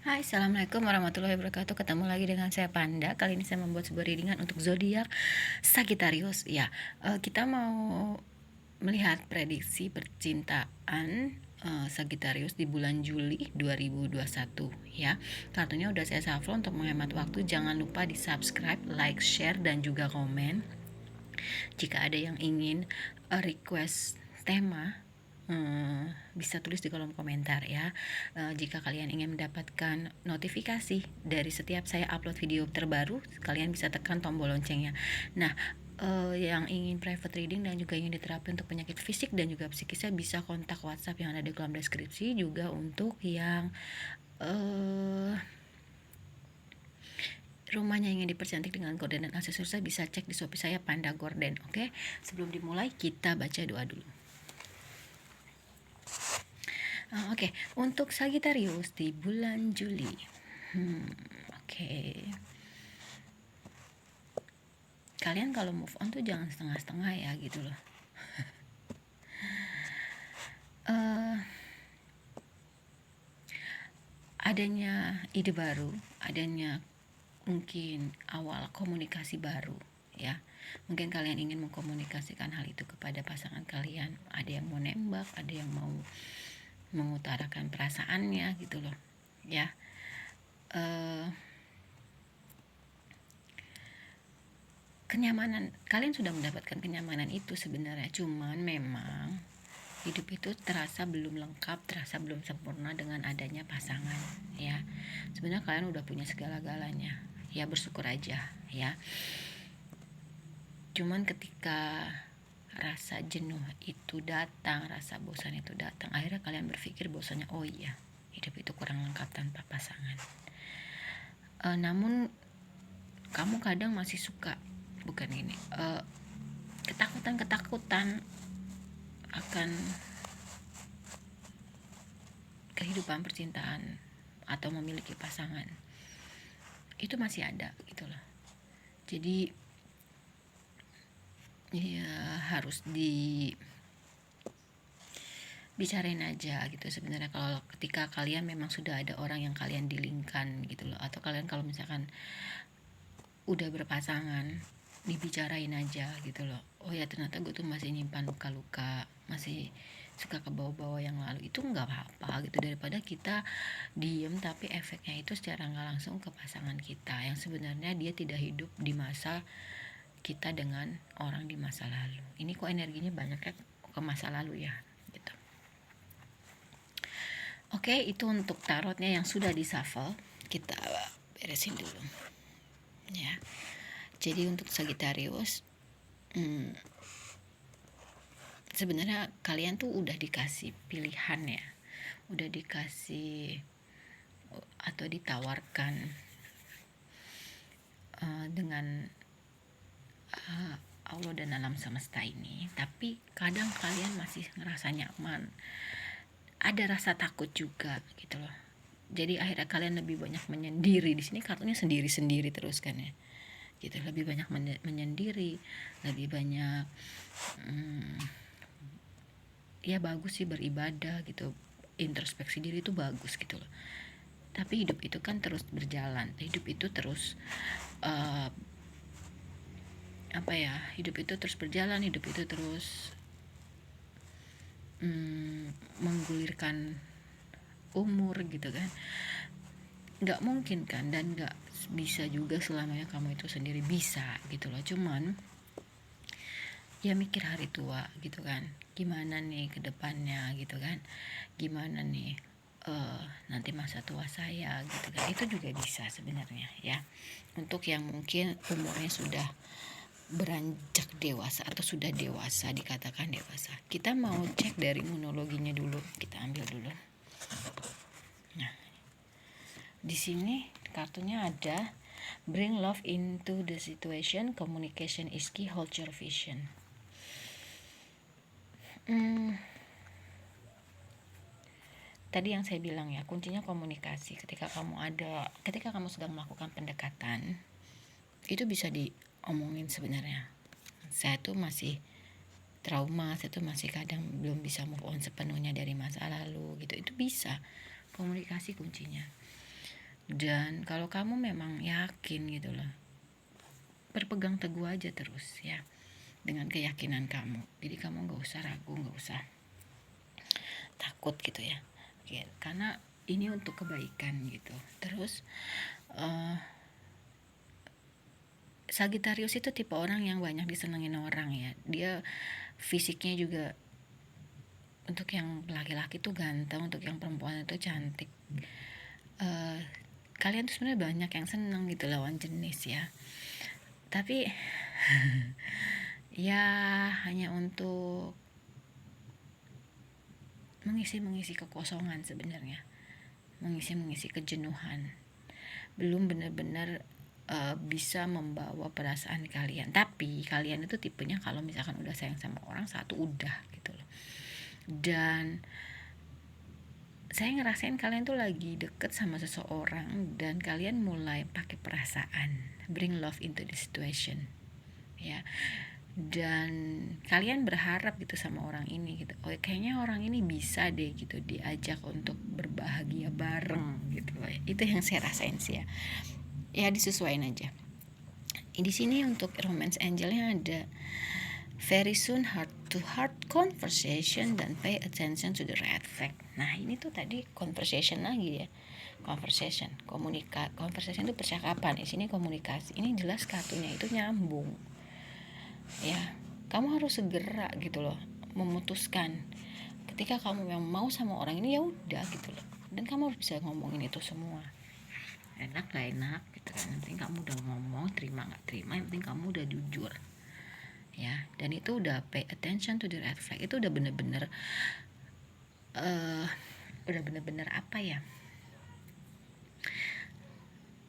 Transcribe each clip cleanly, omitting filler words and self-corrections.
Hai, assalamualaikum warahmatullahi wabarakatuh. Ketemu lagi dengan saya Panda. Kali ini saya membuat sebuah readingan untuk zodiak Sagittarius. Ya, kita mau melihat prediksi percintaan Sagittarius di bulan Juli 2021 ya. Kartunya udah saya shuffle untuk menghemat waktu. Jangan lupa di subscribe, like, share, dan juga komen. Jika ada yang ingin request tema, bisa tulis di kolom komentar ya. Jika kalian ingin mendapatkan notifikasi dari setiap saya upload video terbaru, kalian bisa tekan tombol loncengnya. Nah, yang ingin private reading dan juga ingin diterapi untuk penyakit fisik dan juga psikisnya, bisa kontak WhatsApp yang ada di kolom deskripsi. Juga untuk yang rumahnya ingin dipercantik dengan gorden dan aksesorisnya, bisa cek di Shopee saya Panda Gorden. Oke, sebelum dimulai kita baca doa dulu. Oke, untuk Sagittarius di bulan Juli. Oke. Kalian kalau move on tuh jangan setengah-setengah ya gitu loh. Adanya ide baru, adanya mungkin awal komunikasi baru ya. Mungkin kalian ingin mengkomunikasikan hal itu kepada pasangan kalian. Ada yang mau nembak, ada yang mau mengutarakan perasaannya gitu loh ya. Kenyamanan, kalian sudah mendapatkan kenyamanan itu sebenarnya, cuman memang hidup itu terasa belum lengkap, terasa belum sempurna dengan adanya pasangan ya. Sebenarnya kalian udah punya segala-galanya ya, bersyukur aja ya. Cuman ketika rasa jenuh itu datang, rasa bosan itu datang, akhirnya kalian berpikir bahwasanya oh iya, hidup itu kurang lengkap tanpa pasangan. Namun kamu kadang masih suka, bukan ini, ketakutan akan kehidupan percintaan atau memiliki pasangan itu masih ada gitu loh. Jadi ya harus dibicarain aja gitu sebenarnya. Kalau ketika kalian memang sudah ada orang yang kalian dilingkan gitu loh, atau kalian kalau misalkan udah berpasangan, dibicarain aja gitu loh. Oh ya, ternyata gue tuh masih nyimpan luka-luka, masih suka ke bawah-bawah yang lalu. Itu nggak apa-apa gitu, daripada kita diem tapi efeknya itu secara nggak langsung ke pasangan kita yang sebenarnya dia tidak hidup di masa kita dengan orang di masa lalu. Ini kok energinya banyak ya ke masa lalu ya gitu. Oke, itu untuk tarotnya yang sudah di shuffle. Kita beresin dulu ya. Jadi untuk Sagittarius, sebenarnya kalian tuh udah dikasih pilihan ya, udah dikasih atau ditawarkan dengan Allah dan alam semesta ini, tapi kadang kalian masih ngerasa nyaman, ada rasa takut juga gitu loh. Jadi akhirnya kalian lebih banyak menyendiri. Di sini kartunya sendiri-sendiri terus kan ya gitu, lebih banyak menyendiri, lebih banyak ya bagus sih beribadah gitu, introspeksi diri itu bagus gitu loh. Tapi hidup itu kan terus berjalan, hidup itu terus hidup itu terus berjalan, hidup itu terus menggulirkan umur gitu kan. Nggak mungkin kan, dan nggak bisa juga selamanya kamu itu sendiri, bisa gitu loh. Cuman ya mikir hari tua gitu kan, gimana nih ke depannya gitu kan, gimana nih nanti masa tua saya gitu kan. Itu juga bisa sebenarnya ya, untuk yang mungkin umurnya sudah beranjak dewasa atau sudah dewasa, dikatakan dewasa. Kita mau cek dari monologinya dulu, kita ambil dulu. Nah, di sini kartunya ada bring love into the situation, communication is key, hold your vision. Tadi yang saya bilang ya, kuncinya komunikasi. Ketika kamu sedang melakukan pendekatan, itu bisa diomongin sebenarnya. Saya tuh masih trauma, saya tuh masih kadang belum bisa move on sepenuhnya dari masa lalu gitu. Itu bisa, komunikasi kuncinya. Dan kalau kamu memang yakin gitu loh, berpegang teguh aja terus ya dengan keyakinan kamu. Jadi kamu nggak usah ragu, nggak usah takut gitu ya. Oke, karena ini untuk kebaikan gitu. Terus Sagittarius itu tipe orang yang banyak disenengin orang ya. Dia fisiknya juga, untuk yang laki-laki tuh ganteng, untuk yang perempuan itu cantik. Kalian tuh sebenarnya banyak yang seneng gitu lawan jenis ya. Tapi ya hanya untuk mengisi kekosongan sebenarnya, mengisi kejenuhan, belum benar-benar bisa membawa perasaan kalian. Tapi kalian itu tipenya kalau misalkan udah sayang sama orang satu udah gitu loh. Dan saya ngerasain kalian tuh lagi deket sama seseorang dan kalian mulai pakai perasaan, bring love into the situation ya. Dan kalian berharap gitu sama orang ini gitu, oh kayaknya orang ini bisa deh gitu diajak untuk berbahagia bareng gitu. Itu yang saya rasain sih ya. Ya disesuaikan aja. Di sini untuk romance angelnya ada very soon heart to heart conversation dan pay attention to the red flag. Nah ini tuh tadi conversation lagi ya, conversation itu percakapan, di sini komunikasi. Ini jelas kartunya itu nyambung ya. Kamu harus segera gitu loh memutuskan. Ketika kamu yang mau sama orang ini ya udah gitu loh, dan kamu harus bisa ngomongin itu semua, enak gak enak gitu kan. Yang penting kamu udah ngomong, terima gak terima, yang penting kamu udah jujur ya. Dan itu udah pay attention to the red flag, itu udah bener-bener apa ya,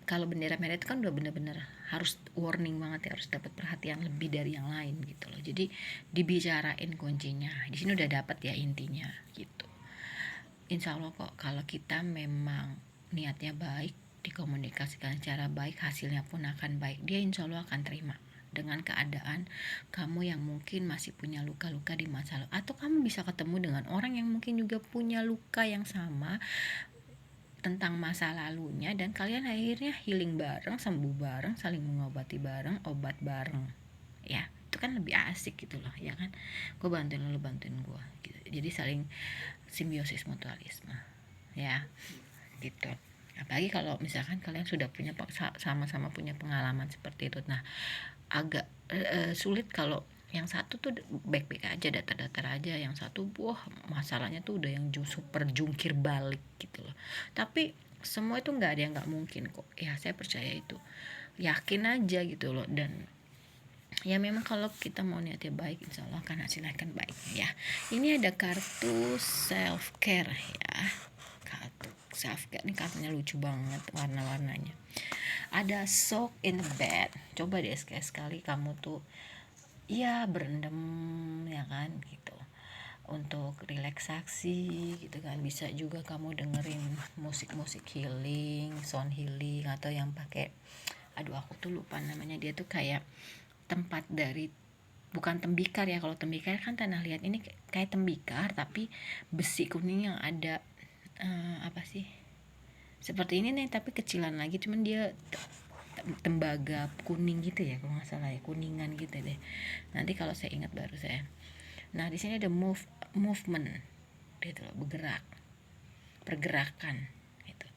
kalau bendera merah itu kan udah bener-bener harus warning banget ya, harus dapat perhatian lebih dari yang lain gitu loh. Jadi dibicarain kuncinya di sini udah dapat ya intinya gitu. Insya Allah kok kalau kita memang niatnya baik, dikomunikasikan secara baik, hasilnya pun akan baik. Dia insya Allah akan terima dengan keadaan kamu yang mungkin masih punya luka-luka di masa lalu, atau kamu bisa ketemu dengan orang yang mungkin juga punya luka yang sama tentang masa lalunya, dan kalian akhirnya healing bareng, sembuh bareng, saling mengobati bareng, obat bareng ya. Itu kan lebih asik gitu loh ya kan, gue bantuin lo bantuin gue gitu. Jadi saling simbiosis mutualisme ya gitu. Apalagi kalau misalkan kalian sudah punya sama-sama punya pengalaman seperti itu. Nah agak sulit kalau yang satu tuh baik-baik aja, datar-datar aja, yang satu wah masalahnya tuh udah yang super jungkir balik gitu loh. Tapi semua itu nggak ada yang nggak mungkin kok ya, saya percaya itu, yakin aja gitu loh. Dan ya memang kalau kita mau niatnya baik, insya Allah akan hasilnya akan baik ya. Ini ada kartu self care ya, kartu self care ini kartunya lucu banget warna-warnanya. Ada soak in the bed, coba deh sekali-sekali kamu tuh ya berendam ya kan gitu, untuk relaksasi gitu kan. Bisa juga kamu dengerin musik-musik healing, sound healing, atau yang pakai, aduh aku tuh lupa namanya, dia tuh kayak tempat dari, bukan tembikar ya, kalau tembikar kan tanah liat, ini kayak tembikar tapi besi kuning yang ada apa sih seperti ini nih tapi kecilan lagi, cuman dia tembaga kuning gitu ya kalau nggak salah ya, kuningan gitu deh. Nanti kalau saya ingat baru saya. Nah di sini ada movement gitu loh, bergerak, pergerakan gitu.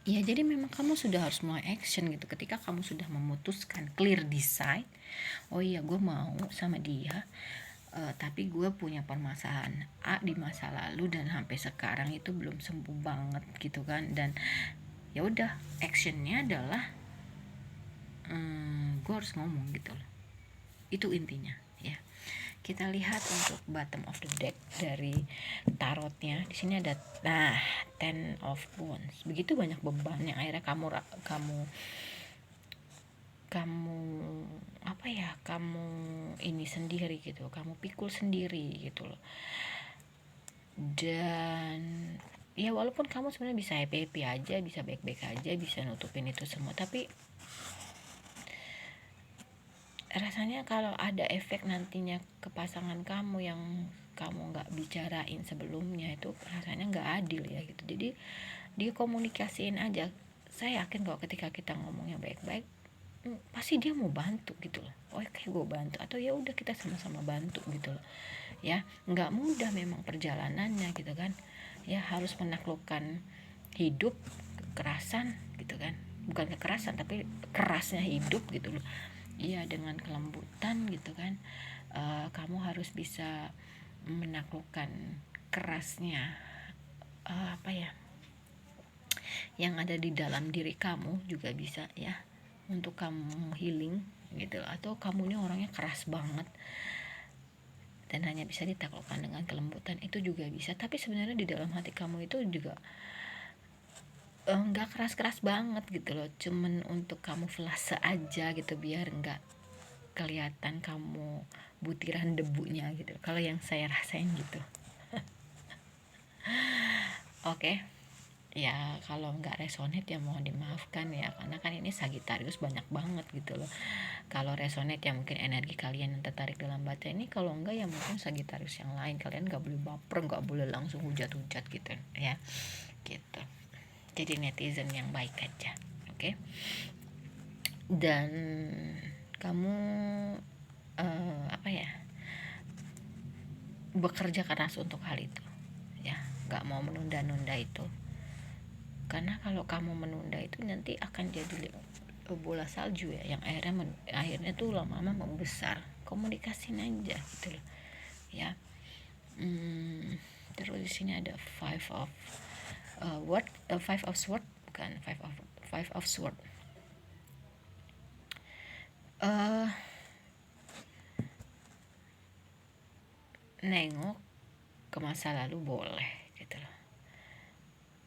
Ya jadi memang kamu sudah harus mulai action gitu ketika kamu sudah memutuskan, clear decide, oh iya gue mau sama dia, tapi gue punya permasalahan A di masa lalu dan sampai sekarang itu belum sembuh banget gitu kan. Dan ya udah actionnya adalah gue harus ngomong gitu loh. Itu intinya ya. Kita lihat untuk bottom of the deck dari tarotnya. Di sini ada Ten of Wands. Begitu banyak beban yang akhirnya kamu apa ya, kamu ini sendiri gitu, kamu pikul sendiri gitu loh. Dan ya walaupun kamu sebenarnya bisa happy aja, bisa baik-baik aja, bisa nutupin itu semua, tapi rasanya kalau ada efek nantinya ke pasangan kamu yang kamu nggak bicarain sebelumnya, itu rasanya nggak adil ya gitu. Jadi dia komunikasiin aja. Saya yakin kalau ketika kita ngomongnya baik-baik, pasti dia mau bantu gitu loh. Oh kayak gue bantu, atau ya udah kita sama-sama bantu gitu loh ya. Nggak mudah memang perjalanannya gitu kan ya, harus menaklukkan hidup, kekerasan gitu kan, bukan kekerasan tapi kerasnya hidup gitu loh. Iya, dengan kelembutan gitu kan. Kamu harus bisa menaklukkan kerasnya apa ya yang ada di dalam diri kamu juga bisa ya, untuk kamu healing gitu. Atau kamunya orangnya keras banget dan hanya bisa ditaklukkan dengan kelembutan, itu juga bisa. Tapi sebenarnya di dalam hati kamu itu juga nggak keras-keras banget gitu loh, cuman untuk kamu flase aja gitu, biar nggak kelihatan kamu butiran debunya gitu, kalau yang saya rasain gitu. Oke. Ya kalau nggak resonate ya mohon dimaafkan ya, karena kan ini Sagittarius banyak banget gitu loh. Kalau resonate ya mungkin energi kalian yang tertarik dalam baca ini, kalau enggak ya mungkin Sagittarius yang lain. Kalian nggak boleh baper, nggak boleh langsung hujat-hujat gitu ya, gitu. Jadi netizen yang baik aja, oke? Dan kamu apa ya, bekerja keras untuk hal itu ya, nggak mau menunda-nunda itu. Karena kalau kamu menunda itu nanti akan jadi bola salju ya, yang akhirnya tuh lama-lama membesar. Komunikasiin aja gitu loh ya. Terus di sini ada five of sword, bukan five of sword. Nengok ke masa lalu boleh gitu loh.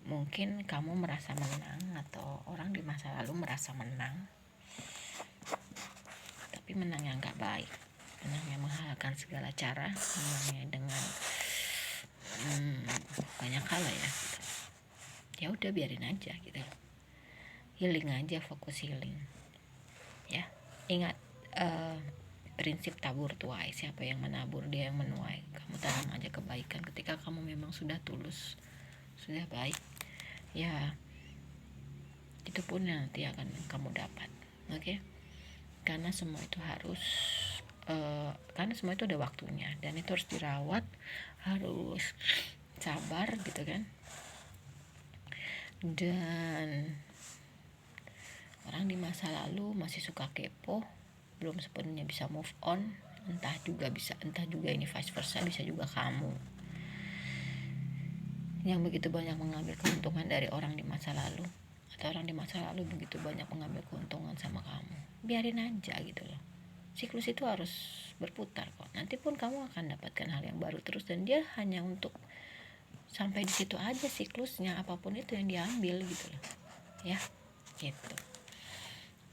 Mungkin kamu merasa menang, atau orang di masa lalu merasa menang, tapi menang yang gak baik, menang yang menghalalkan segala cara, menangnya dengan banyak hal ya gitu. Ya udah biarin aja gitu, healing aja, fokus healing ya. Ingat prinsip tabur tuai, siapa yang menabur dia yang menuai. Kamu tanam aja kebaikan ketika kamu memang sudah tulus, sudah baik ya, itu pun nanti akan kamu dapat, oke? Karena semua itu harus karena semua itu ada waktunya, dan itu harus dirawat, harus sabar gitu kan. Dan orang di masa lalu masih suka kepo, belum sepenuhnya bisa move on. Entah juga ini vice versa, bisa juga kamu yang begitu banyak mengambil keuntungan dari orang di masa lalu, atau orang di masa lalu begitu banyak mengambil keuntungan sama kamu. Biarin aja gitu loh. Siklus itu harus berputar kok. Nanti pun kamu akan dapatkan hal yang baru terus, dan dia hanya untuk sampai di situ aja siklusnya, apapun itu yang diambil gitu loh ya, gitu.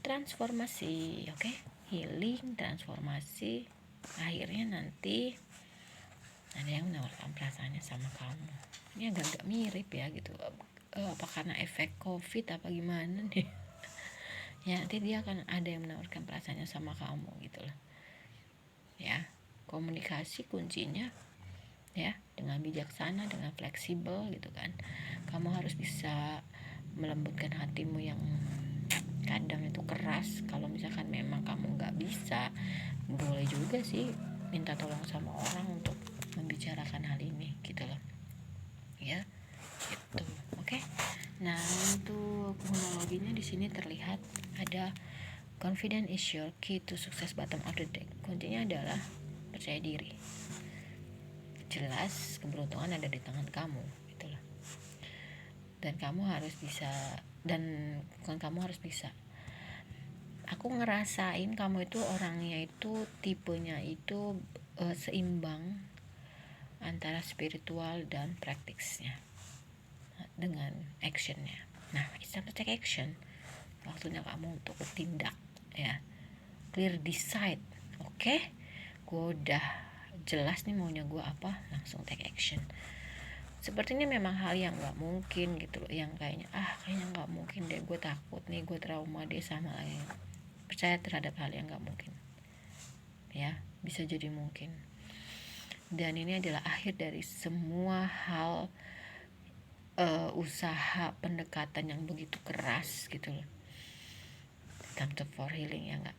Transformasi, oke? Healing, transformasi, akhirnya nanti ada yang menawarkan perasaannya sama kamu. Ini agak mirip ya gitu, apa karena efek covid apa gimana nih ya, nanti dia akan ada yang menawarkan perasaannya sama kamu gitu loh ya. Komunikasi kuncinya ya, dengan bijaksana, dengan fleksibel gitu kan. Kamu harus bisa melembutkan hatimu yang kadang itu keras. Kalau misalkan memang kamu nggak bisa, boleh juga sih minta tolong sama orang untuk membicarakan hal ini gitu loh ya, gitu. Oke. Nah, untuk monologinya di sini terlihat ada confident is your key to success, bottom of the deck. Kuncinya adalah percaya diri. Jelas keberuntungan ada di tangan kamu gitu loh. Dan kamu harus bisa, dan bukan kamu harus bisa, aku ngerasain kamu itu orangnya itu tipenya itu seimbang antara spiritual dan praktisnya dengan actionnya. Nah, it's time to take action. Waktunya kamu untuk bertindak ya. Clear decide. Oke? Gue udah jelas nih maunya gue apa, langsung take action. Sepertinya memang hal yang gak mungkin gitu loh, yang kayaknya gak mungkin deh, gue takut nih, gue trauma deh sama lain. Percaya terhadap hal yang gak mungkin ya, bisa jadi mungkin. Dan ini adalah akhir dari semua hal usaha pendekatan yang begitu keras gitu loh. Time for healing, ya enggak?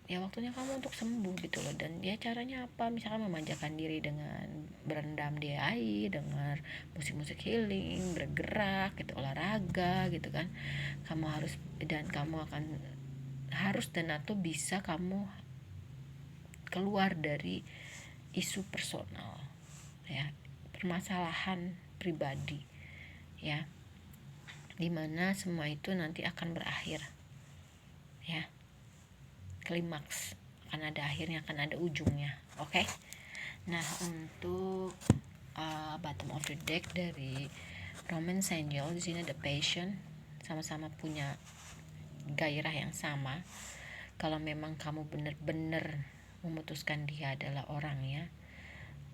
Ya waktunya kamu untuk sembuh gitu loh. Dan ya caranya apa? Misalkan memanjakan diri dengan berendam di air, dengar musik-musik healing, bergerak gitu, olahraga gitu kan. Kamu harus, dan kamu akan harus dan atau bisa kamu keluar dari isu personal, ya, permasalahan pribadi, ya, dimana semua itu nanti akan berakhir, ya, klimaks, akan ada akhirnya, akan ada ujungnya. Oke. Nah, untuk bottom of the deck dari Romance Angel, di sini ada passion, sama-sama punya gairah yang sama. Kalau memang kamu benar-benar memutuskan dia adalah orangnya,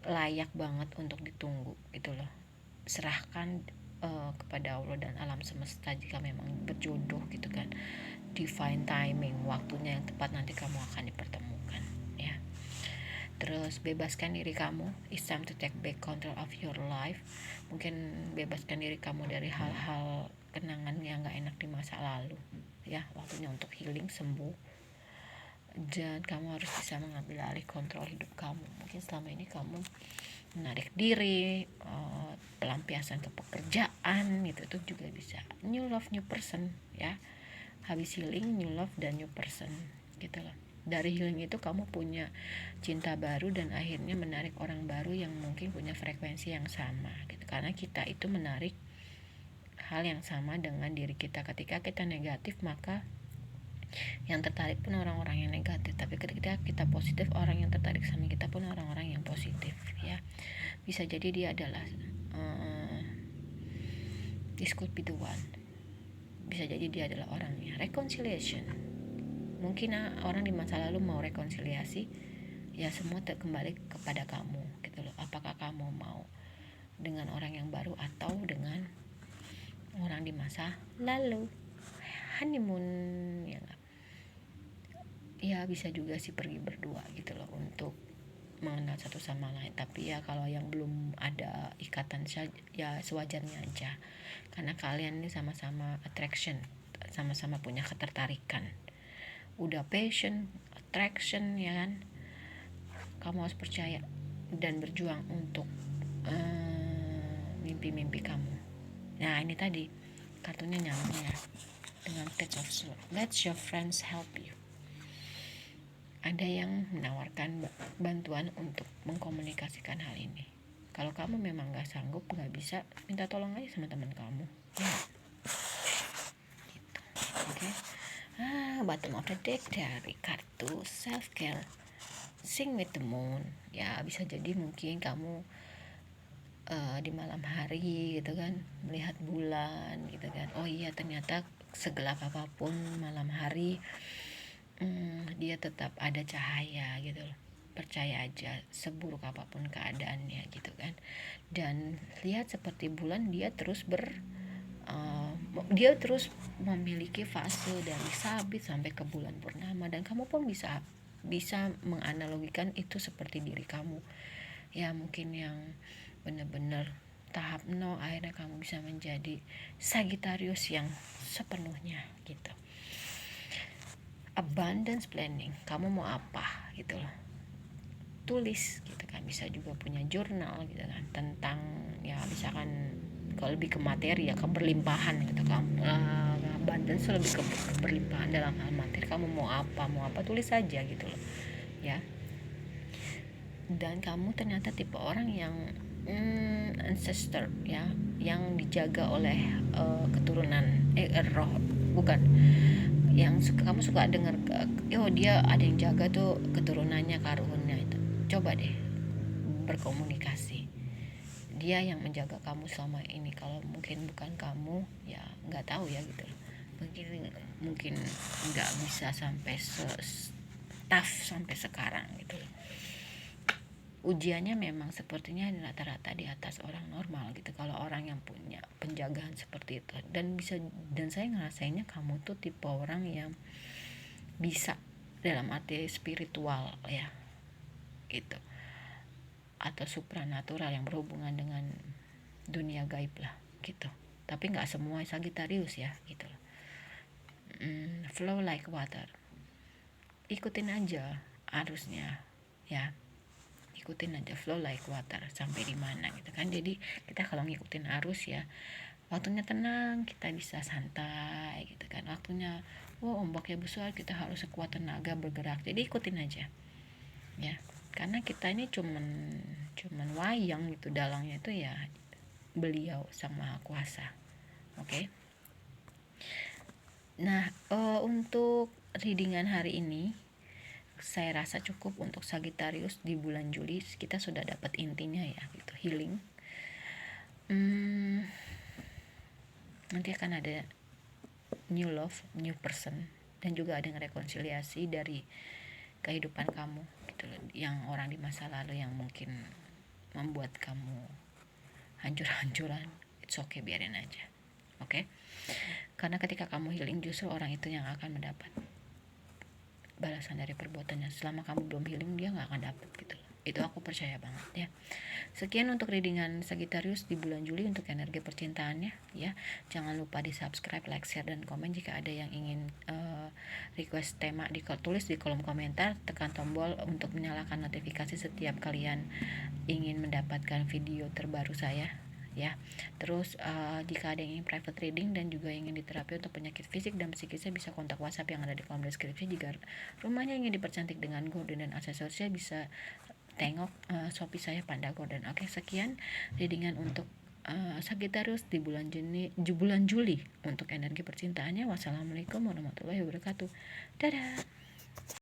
layak banget untuk ditunggu gitu loh. Serahkan kepada Allah dan alam semesta jika memang berjodoh gitu kan. Divine timing, waktunya yang tepat nanti kamu akan dipertemukan, ya. Terus bebaskan diri kamu. It's time to take back control of your life. Mungkin bebaskan diri kamu dari hal-hal kenangan yang gak enak di masa lalu, ya. Waktunya untuk healing, sembuh. Dan kamu harus bisa mengambil alih kontrol hidup kamu. Mungkin selama ini kamu menarik diri, pelampiasan ke pekerjaan gitu, itu juga bisa. New love, new person, ya. Habis healing, new love dan new person gitu loh. Dari healing itu kamu punya cinta baru dan akhirnya menarik orang baru yang mungkin punya frekuensi yang sama gitu. Karena kita itu menarik hal yang sama dengan diri kita. Ketika kita negatif, maka yang tertarik pun orang-orang yang negatif. Tapi ketika kita positif, orang yang tertarik sama kita pun orang-orang yang positif, ya. Bisa jadi dia adalah this could be the one. Bisa jadi dia adalah orangnya. Reconciliation, mungkin orang di masa lalu mau rekonsiliasi, ya semua kembali kepada kamu gitu loh. Apakah kamu mau dengan orang yang baru atau dengan orang di masa lalu? Honeymoon, ya gak? Ya bisa juga sih pergi berdua gitu loh untuk mengenal satu sama lain. Tapi ya kalau yang belum ada ikatan, ya sewajarnya aja, karena kalian ini sama-sama attraction, sama-sama punya ketertarikan. Udah passion, attraction, ya kan. Kamu harus percaya dan berjuang untuk mimpi-mimpi kamu. Nah ini tadi kartunya nyambung ya dengan Page of Swords. Let your friends help you. Ada yang menawarkan bantuan untuk mengkomunikasikan hal ini. Kalau kamu memang gak sanggup, gak bisa, minta tolong aja sama teman kamu, ya. Gitu. Oke. Bottom of the deck dari kartu self care, Sing with the Moon. Ya bisa jadi mungkin kamu di malam hari gitu kan, melihat bulan gitu kan. Oh iya, ternyata segelap apapun malam hari, dia tetap ada cahaya gitu loh. Percaya aja, seburuk apapun keadaannya gitu kan. Dan lihat seperti bulan, dia terus memiliki fase dari sabit sampai ke bulan purnama. Dan kamu pun bisa menganalogikan itu seperti diri kamu, ya. Mungkin yang benar-benar tahap 0, akhirnya kamu bisa menjadi Sagittarius yang sepenuhnya gitu. Abundance planning, kamu mau apa gitu loh, tulis gitu kan. Bisa juga punya jurnal gitu kan, tentang ya misalkan kalau lebih ke materi ya keberlimpahan gitu. Kamu abundance lebih ke keberlimpahan dalam hal materi. Kamu mau apa tulis saja gitu loh, ya. Dan kamu ternyata tipe orang yang ancestor, ya, yang dijaga oleh keturunan roh, bukan, yang kamu suka dengar, oh dia ada yang jaga tuh keturunannya, karunnya itu. Coba deh berkomunikasi, dia yang menjaga kamu selama ini. Kalau mungkin bukan kamu, ya nggak tahu ya gitu. Mungkin nggak bisa sampai tough sampai sekarang gitu. Ujiannya memang sepertinya rata-rata di atas orang normal gitu, kalau orang yang punya penjagaan seperti itu. Dan saya ngerasainnya kamu tuh tipe orang yang bisa dalam arti spiritual, ya gitu, atau supranatural yang berhubungan dengan dunia gaib lah gitu. Tapi nggak semua Sagittarius ya gitu. Flow like water, ikutin aja arusnya ya, ikutin aja flow like water sampai di mana gitu kan. Jadi kita kalau ngikutin arus ya, waktunya tenang kita bisa santai gitu kan. Waktunya ombaknya besar kita harus sekuat tenaga bergerak. Jadi ikutin aja ya, karena kita ini cuman wayang gitu, dalangnya itu ya beliau sang maha kuasa. Oke. Nah, untuk readingan hari ini saya rasa cukup untuk Sagittarius di bulan Juli. Kita sudah dapat intinya ya gitu, healing. Nanti akan ada new love, new person, dan juga ada rekonsiliasi dari kehidupan kamu gitu loh, yang orang di masa lalu yang mungkin membuat kamu hancur-hancuran. It's okay, biarin aja. Oke. Karena ketika kamu healing, justru orang itu yang akan mendapat balasan dari perbuatannya. Selama kamu belum healing, dia nggak akan dapat gitu loh. Itu aku percaya banget ya. Sekian untuk readingan Sagittarius di bulan Juli untuk energi percintaannya ya. Jangan lupa di subscribe, like, share, dan komen. Jika ada yang ingin request tema, tulis di kolom komentar. Tekan tombol untuk menyalakan notifikasi setiap kalian ingin mendapatkan video terbaru saya ya. Terus jika ada yang ingin private reading dan juga ingin diterapi untuk penyakit fisik dan psikisnya, bisa kontak WhatsApp yang ada di kolom deskripsi. Jika rumahnya ingin dipercantik dengan gorden dan aksesorisnya, bisa tengok Shopee saya Panda Gorden. Oke, sekian readingan untuk Sagittarius di bulan Juli untuk energi percintaannya. Wassalamualaikum warahmatullahi wabarakatuh. Dadah.